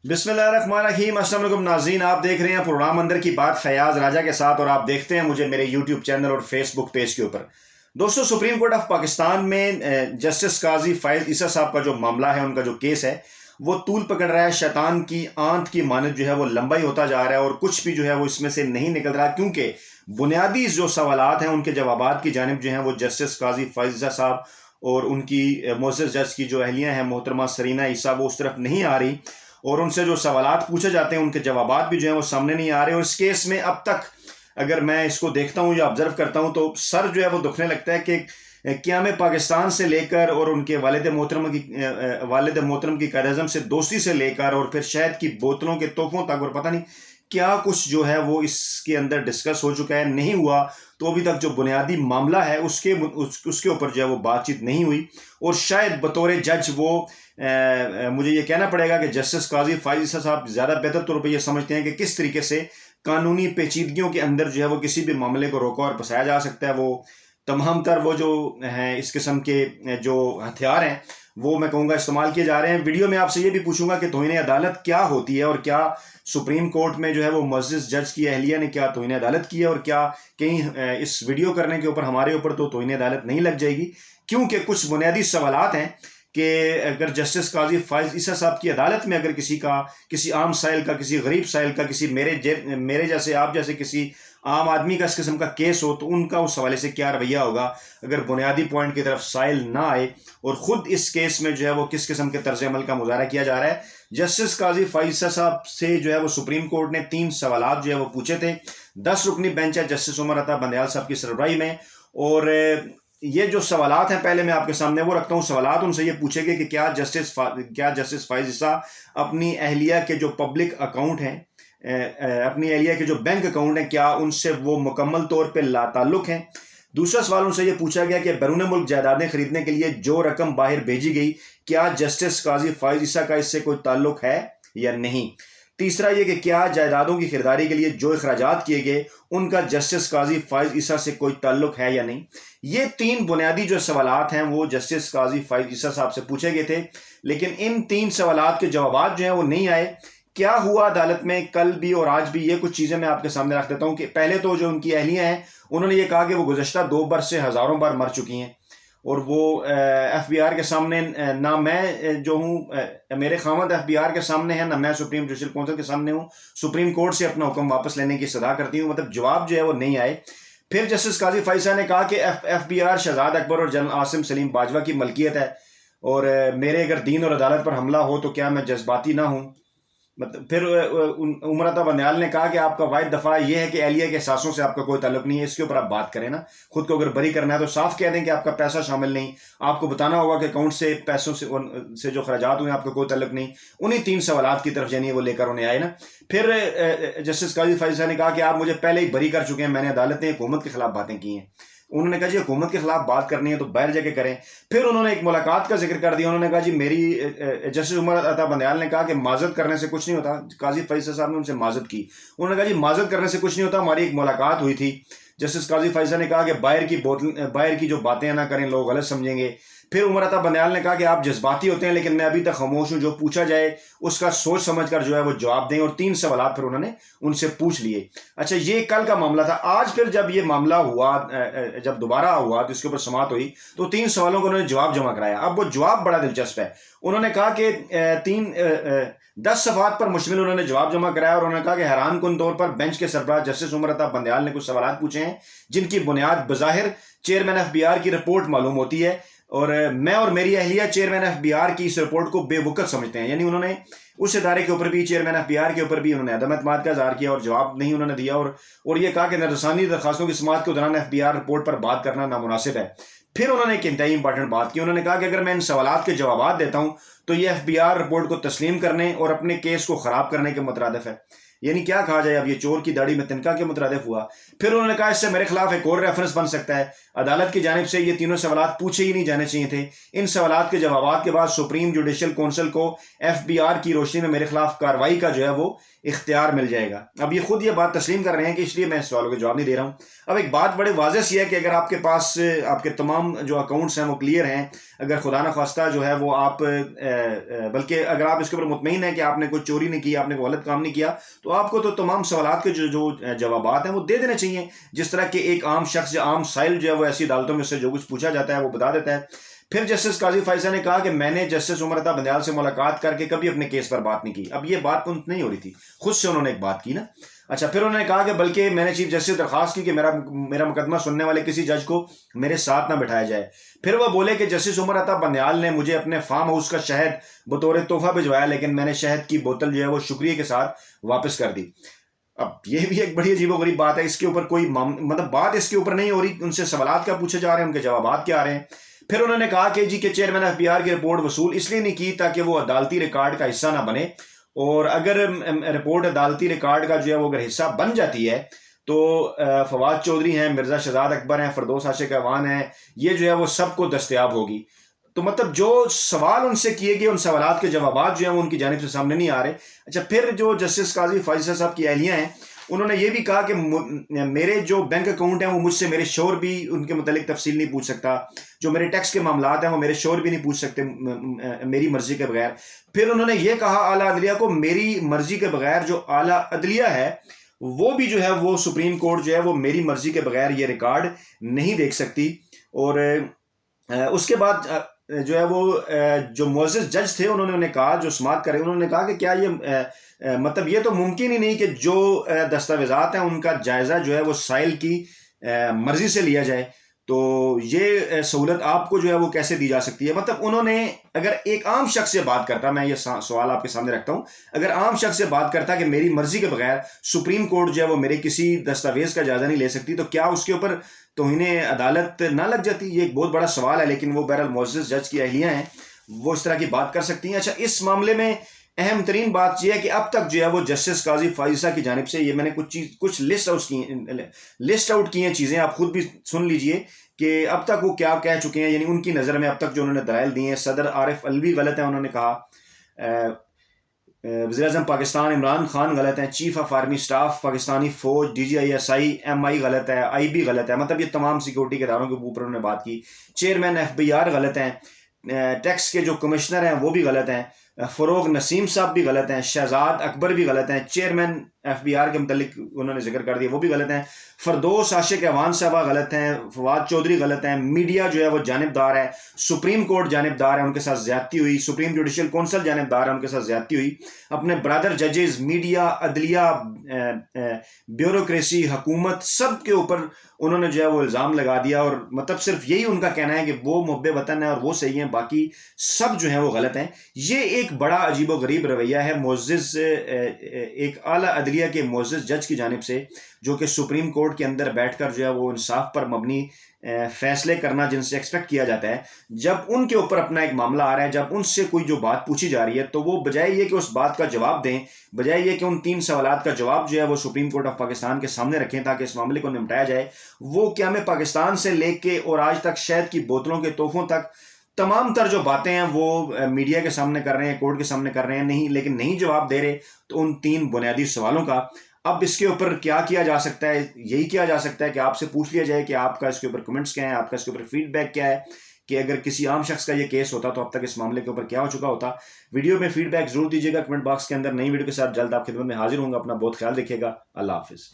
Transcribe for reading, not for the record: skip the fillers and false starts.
बिस्मिल्लाहिर्रहमानिर्रहीम। अस्सलाम वालेकुम नाज़रीन, आप देख रहे हैं प्रोग्राम अंदर की बात फयाज राजा के साथ और आप देखते हैं मुझे मेरे यूट्यूब चैनल और फेसबुक पेज के ऊपर। दोस्तों, सुप्रीम कोर्ट ऑफ पाकिस्तान में जस्टिस काजी फायज ईसा साहब का जो मामला है, उनका जो केस है वो तूल पकड़ रहा है। शैतान की आंत की मानद जो है वो लंबा ही होता जा रहा है और कुछ भी जो है वो इसमें से नहीं निकल रहा, क्योंकि बुनियादी जो सवालात हैं उनके जवाबात की जानिब जो हैं वो जस्टिस काजी फायज ईसा साहब और उनकी मोअज़्ज़ज़ जज की जो अहलियाँ हैं मोहतरमा सरीना ईसा, वो उस तरफ नहीं आ रही और उनसे जो सवालात पूछे जाते हैं उनके जवाबात भी जो हैं वो सामने नहीं आ रहे। और इस केस में अब तक अगर मैं इसको देखता हूँ या ऑब्जर्व करता हूँ तो सर जो है वो दुखने लगता है कि क़याम पाकिस्तान से लेकर और उनके वालिद मोहतरम की क़ायद-ए-आज़म से दोस्ती से लेकर और फिर शहद की बोतलों के तोहफ़ों तक और पता नहीं क्या कुछ जो है वो इसके अंदर डिस्कस हो चुका है, नहीं हुआ तो अभी तक जो बुनियादी मामला है उसके ऊपर जो है वो बातचीत नहीं हुई। और शायद बतौर जज वो मुझे ये कहना पड़ेगा कि जस्टिस काजी फायज ईसा साहब ज़्यादा बेहतर तौर पर ये समझते हैं कि किस तरीके से कानूनी पेचीदगियों के अंदर जो है वो किसी भी मामले को रोका और फंसाया जा सकता है। वो तमाम तर वो जो हैं इस किस्म के जो हथियार हैं वो मैं कहूँगा इस्तेमाल किए जा रहे हैं। वीडियो में आपसे ये भी पूछूंगा कि तौहीन अदालत क्या होती है और क्या सुप्रीम कोर्ट में जो है वो मुअज़्ज़ज़ जज की अहलिया ने क्या तौहीन अदालत की है और क्या कहीं इस वीडियो करने के ऊपर हमारे ऊपर तो तौहीन अदालत नहीं लग जाएगी, क्योंकि कुछ बुनियादी सवालात हैं कि अगर जस्टिस काजी फायज ईसा साहब की अदालत में अगर किसी आम साइल का, किसी गरीब साइल का, किसी मेरे जैसे आप जैसे किसी आम आदमी का इस किस्म का केस हो तो उनका उस हवाले से क्या रवैया होगा अगर बुनियादी पॉइंट की तरफ साइल ना आए और ख़ुद इस केस में जो है वो किस किस्म के तर्ज अमल का मुज़ाहरा किया जा रहा है। जस्टिस काजी फायज ईसा साहब से जो है वो सुप्रीम कोर्ट ने 3 सवालात जो है वो पूछे थे। 10 रुकनी बेंच है जस्टिस उमर अता बंदयाल साहब की सरबराही में, और ये जो सवालात हैं पहले मैं आपके सामने वो रखता हूँ। सवालात उनसे ये पूछे गए कि क्या जस्टिस फायज ईसा अपनी अहलिया के जो पब्लिक अकाउंट हैं, अपनी अहलिया के जो बैंक अकाउंट हैं, क्या उनसे वो मुकम्मल तौर पे लाताल्लुक हैं। दूसरा सवाल उनसे ये पूछा गया कि बैरून मुल्क जायदादें खरीदने के लिए जो रकम बाहर भेजी गई, क्या जस्टिस काजी फायज ईसा का इससे कोई ताल्लुक है या नहीं। तीसरा ये कि क्या जायदादों की खरीदारी के लिए जो अखराजात किए गए उनका जस्टिस काजी फायज ईसा से कोई ताल्लुक है या नहीं। ये 3 बुनियादी जो सवालात हैं वो जस्टिस काजी फायज ईसा साहब से पूछे गए थे, लेकिन इन 3 सवालात के जवाब जो हैं वो नहीं आए। क्या हुआ अदालत में कल भी और आज भी, ये कुछ चीज़ें मैं आपके सामने रख देता हूँ कि पहले तो जो उनकी अहलियाँ हैं उन्होंने ये कहा कि वो गुज़श्ता 2 बरस से हज़ारों बार मर चुकी हैं और वो FBI के सामने ना मैं जो हूँ मेरे खामद FBI के सामने है, ना मैं सुप्रीम जुडिशल काउंसिल के सामने हूँ सुप्रीम कोर्ट से अपना हुक्म वापस लेने की सदा करती हूँ। मतलब जवाब जो है वो नहीं आए। फिर जस्टिस काजी फायज ईसा ने कहा कि FBI शहजाद अकबर और जनरल आसिम सलीम बाजवा की मलकियत है और मेरे अगर दीन और अदालत पर हमला हो तो क्या मैं जज्बाती ना हूँ। मतलब फिर उमर अता बंदयाल ने कहा कि आपका वाहिद दफ़ा ये है कि अहलिया के एहसासों से आपका कोई ताल्लुक नहीं है, इसके ऊपर आप बात करें ना। खुद को अगर बरी करना है तो साफ कह दें कि आपका पैसा शामिल नहीं, आपको बताना होगा कि अकाउंट से पैसों से जो खराजात हुए आपका कोई ताल्लुक नहीं। उन्हीं 3 सवालात की तरफ जानिए वो लेकर उन्हें आए ना। फिर जस्टिस काजी फायज ईसा ने कहा कि आप मुझे पहले ही बरी कर चुके हैं, मैंने अदालत ने हुकूमत के खिलाफ बातें की हैं। उन्होंने कहा जी हुकूमत के खिलाफ बात करनी है तो बाहर जाके करें। फिर उन्होंने एक मुलाकात का जिक्र कर दिया। उन्होंने कहा जी मेरी जस्टिस उमर अता बंदयाल ने कहा कि माजरत करने से कुछ नहीं होता। काजी फायज साहब ने उनसे माजरत की। उन्होंने कहा जी माजरत करने से कुछ नहीं होता, हमारी एक मुलाकात हुई थी। जस्टिस काजी फायज ने कहा कि बाहर की जो बातें ना करें, लोग गलत समझेंगे। फिर उमर अता बंदयाल ने कहा कि आप जज्बाती होते हैं लेकिन मैं अभी तक खामोश हूँ, जो पूछा जाए उसका सोच समझ कर जो है वो जवाब दें। और 3 सवालात फिर उन्होंने उनसे पूछ लिए। अच्छा, ये कल का मामला था। आज फिर जब ये मामला हुआ, जब दोबारा हुआ तो इसके ऊपर समाअत हुई तो 3 सवालों को उन्होंने जवाब जमा कराया। अब वो जवाब बड़ा दिलचस्प है। उन्होंने कहा कि 10 सवालात पर मुश्तमिल उन्होंने जवाब जमा कराया और उन्होंने कहा कि हैरान कुन तौर पर बेंच के सरबराह जस्टिस उमर अता बंदयाल ने कुछ सवालात पूछे हैं जिनकी बुनियाद बज़ाहिर चेयरमैन FBI की रिपोर्ट मालूम होती है और मैं और मेरी अहलिया चेयरमैन FBI की इस रिपोर्ट को बेवकूफ़ समझते हैं। यानी उन्होंने उस इदारे के ऊपर भी, चेयरमैन FBI के ऊपर भी उन्होंने अदम एतमाद का इज़हार किया और जवाब नहीं उन्होंने दिया और ये कहा कि नरसानी दरखास्तों की समाअत के दौरान FBI रिपोर्ट पर बात करना नामुनासिब है। फिर उन्होंने एक इंतहाई इंपॉर्टेंट बात की। उन्होंने कहा कि अगर मैं इन सवालात के जवाब देता हूँ तो ये FBI रिपोर्ट को तस्लीम करने और अपने केस को ख़राब करने के मुतरादिफ है। यानी क्या कहा जाए, अब ये चोर की दाढ़ी में तिनका के मुतरादिफ हुआ। फिर उन्होंने कहा इससे मेरे खिलाफ एक और रेफरेंस बन सकता है। अदालत की जानिब से ये तीनों सवालात पूछे ही नहीं जाने चाहिए थे। इन सवालात के जवाब के बाद सुप्रीम जुडिशल काउंसिल को FBI की रोशनी में मेरे खिलाफ कार्रवाई का जो है वो इख्तियार मिल जाएगा। अब ये खुद ये बात तस्लीम कर रहे हैं कि इसलिए मैं इस सवालों के जवाब नहीं दे रहा हूँ। अब एक बात बड़े वाज़ेह सी है कि अगर आपके पास आपके तमाम जो अकाउंट्स हैं वो क्लियर हैं, اگر خدا نخواستہ جو ہے وہ آپ بلکہ اگر آپ اس کے اوپر مطمئن ہیں کہ آپ نے کوئی چوری نہیں کی، آپ نے کوئی غلط کام نہیں کیا، تو آپ کو تو تمام سوالات کے جو جوابات ہیں وہ دے دینے چاہیے، جس طرح کہ ایک عام شخص یا عام سائل جو ہے وہ ایسی عدالتوں میں سے جو کچھ پوچھا جاتا ہے وہ بتا دیتا ہے۔ پھر جسٹس قاضی فائز نے کہا کہ میں نے جسٹس عمر عطا بندیال سے ملاقات کر کے کبھی اپنے کیس پر بات نہیں کی۔ اب یہ بات نہیں ہو رہی تھی، خود سے انہوں نے ایک بات کی نا۔ اچھا، پھر انہوں نے کہا کہ بلکہ میں نے چیف جسٹس سے درخواست کی کہ میرا مقدمہ سننے والے کسی جج کو میرے ساتھ نہ بٹھایا جائے۔ پھر وہ بولے کہ جسٹس عمر عطا بندیال نے مجھے اپنے فارم ہاؤس کا شہد بطور تحفہ بھجوایا، لیکن میں نے شہد کی بوتل جو ہے وہ شکریہ کے ساتھ واپس کر دی۔ اب یہ بھی ایک بڑی عجیب و غریب بات ہے، اس کے اوپر کوئی مطلب بات اس کے اوپر نہیں ہو رہی، ان سے سوالات کیا پوچھے جا رہے ہیں، ان کے جوابات کیا آ رہے ہیں۔ پھر انہوں نے کہا کہ جی کہ چیئرمین ایف بی آر کی رپورٹ وصول اس لیے نہیں کی تاکہ وہ عدالتی ریکارڈ کا حصہ نہ بنے، اور اگر رپورٹ عدالتی ریکارڈ کا جو ہے وہ اگر حصہ بن جاتی ہے تو فواد چودھری ہیں، مرزا شہزاد اکبر ہیں، فردوس عاشق اعوان ہیں، یہ جو ہے وہ سب کو دستیاب ہوگی۔ تو مطلب جو سوال ان سے کیے گئے ان سوالات کے جوابات جو ہیں وہ ان کی جانب سے سامنے نہیں آ رہے۔ اچھا، پھر جو جسٹس قاضی فائز صاحب کی اہلیہ ہیں انہوں نے یہ بھی کہا کہ میرے جو بینک اکاؤنٹ ہیں وہ مجھ سے میرے شوہر بھی ان کے متعلق تفصیل نہیں پوچھ سکتا، جو میرے ٹیکس کے معاملات ہیں وہ میرے شوہر بھی نہیں پوچھ سکتے میری مرضی کے بغیر۔ پھر انہوں نے یہ کہا اعلیٰ عدلیہ کو میری مرضی کے بغیر جو اعلیٰ عدلیہ ہے وہ بھی جو ہے وہ سپریم کورٹ جو ہے وہ میری مرضی کے بغیر یہ ریکارڈ نہیں دیکھ سکتی۔ اور اس کے بعد جو ہے وہ جو معزز جج تھے انہوں نے کہا، جو سماعت کرے انہوں نے کہا کہ کیا یہ مطلب یہ تو ممکن ہی نہیں کہ جو دستاویزات ہیں ان کا جائزہ جو ہے وہ سائل کی مرضی سے لیا جائے، تو یہ سہولت آپ کو جو ہے وہ کیسے دی جا سکتی ہے۔ مطلب انہوں نے اگر ایک عام شخص سے بات کرتا، میں یہ سوال آپ کے سامنے رکھتا ہوں، اگر عام شخص سے بات کرتا کہ میری مرضی کے بغیر سپریم کورٹ جو ہے وہ میرے کسی دستاویز کا جائزہ نہیں لے سکتی، تو کیا اس کے اوپر توہین عدالت نہ لگ جاتی؟ یہ ایک بہت بڑا سوال ہے، لیکن وہ بہرحال معزز جج کی اہلیہ ہیں، وہ اس طرح کی بات کر سکتی ہیں۔ اچھا، اس معاملے میں اہم ترین بات یہ ہے کہ اب تک جو ہے وہ جسٹس قاضی فائزہ کی جانب سے، یہ میں نے کچھ لسٹ آؤٹ کی ہیں چیزیں، آپ خود بھی سن لیجئے کہ اب تک وہ کیا کہہ چکے ہیں، یعنی ان کی نظر میں اب تک جو انہوں نے دلائل دی ہیں۔ صدر عارف علوی غلط ہیں، انہوں نے کہا وزیر اعظم پاکستان عمران خان غلط ہیں، chief of army staff Pakistani فوج D G I S I M I غلط ہے، آئی بی غلط ہے، مطلب یہ تمام سیکورٹی کے اداروں کے اوپر انہوں نے بات کی۔ چیئرمین ایف بی آر غلط ہیں، ٹیکس کے جو کمشنر ہیں وہ بھی غلط ہیں، فروغ نسیم صاحب بھی غلط ہیں، شہزاد اکبر بھی غلط ہیں، چیئرمین ایف بی آر کے متعلق انہوں نے ذکر کر دیا وہ بھی غلط ہیں، فردوس عاشق اعوان صاحبہ غلط ہیں، فواد چودھری غلط ہیں، میڈیا جو ہے وہ جانبدار ہے، سپریم کورٹ جانبدار ہے، ان کے ساتھ زیادتی ہوئی، سپریم جوڈیشل کونسل جانبدار ہے، ان کے ساتھ زیادتی ہوئی، اپنے برادر ججز، میڈیا، عدلیہ، بیوروکریسی، حکومت، سب کے اوپر انہوں نے جو ہے وہ الزام لگا دیا، اور مطلب صرف یہی ان کا کہنا ہے کہ وہ محب وطن ہے اور وہ صحیح ہیں، باقی سب جو ہیں وہ غلط ہیں۔ یہ ایک بڑا عجیب و غریب رویہ ہے معزز ایک اعلیٰ عدلیہ کے معزز جج کی جانب سے، جو کہ سپریم کورٹ کے اندر بیٹھ کر جو ہے وہ انصاف پر مبنی فیصلے کرنا جن سے ایکسپیکٹ کیا جاتا ہے، جب ان کے اوپر اپنا ایک معاملہ آ رہا ہے، جب ان سے کوئی جو بات پوچھی جا رہی ہے، تو وہ بجائے یہ کہ اس بات کا جواب دیں، بجائے یہ کہ ان 3 سوالات کا جواب جو ہے وہ سپریم کورٹ آف پاکستان کے سامنے رکھیں تاکہ اس معاملے کو نمٹایا جائے، وہ قیام پاکستان سے لے کے اور آج تک شہد کی بوتلوں کے تحفوں تک تمام تر جو باتیں ہیں وہ میڈیا کے سامنے کر رہے ہیں، کورٹ کے سامنے کر رہے ہیں، لیکن نہیں جواب دے رہے۔ تو ان 3 بنیادی سوالوں کا اب اس کے اوپر کیا کیا جا سکتا ہے؟ یہی کیا جا سکتا ہے کہ آپ سے پوچھ لیا جائے کہ آپ کا اس کے اوپر کمنٹس کیا ہیں، آپ کا اس کے اوپر فیڈ بیک کیا ہے، کہ اگر کسی عام شخص کا یہ کیس ہوتا تو اب تک اس معاملے کے اوپر کیا ہو چکا ہوتا۔ ویڈیو میں فیڈ بیک ضرور دیجیے گا کمنٹ باکس کے اندر۔ نئی ویڈیو کے ساتھ جلد آپ کی خدمت میں حاضر ہوں گا۔ اپنا بہت خیال رکھیے گا۔ اللہ حافظ۔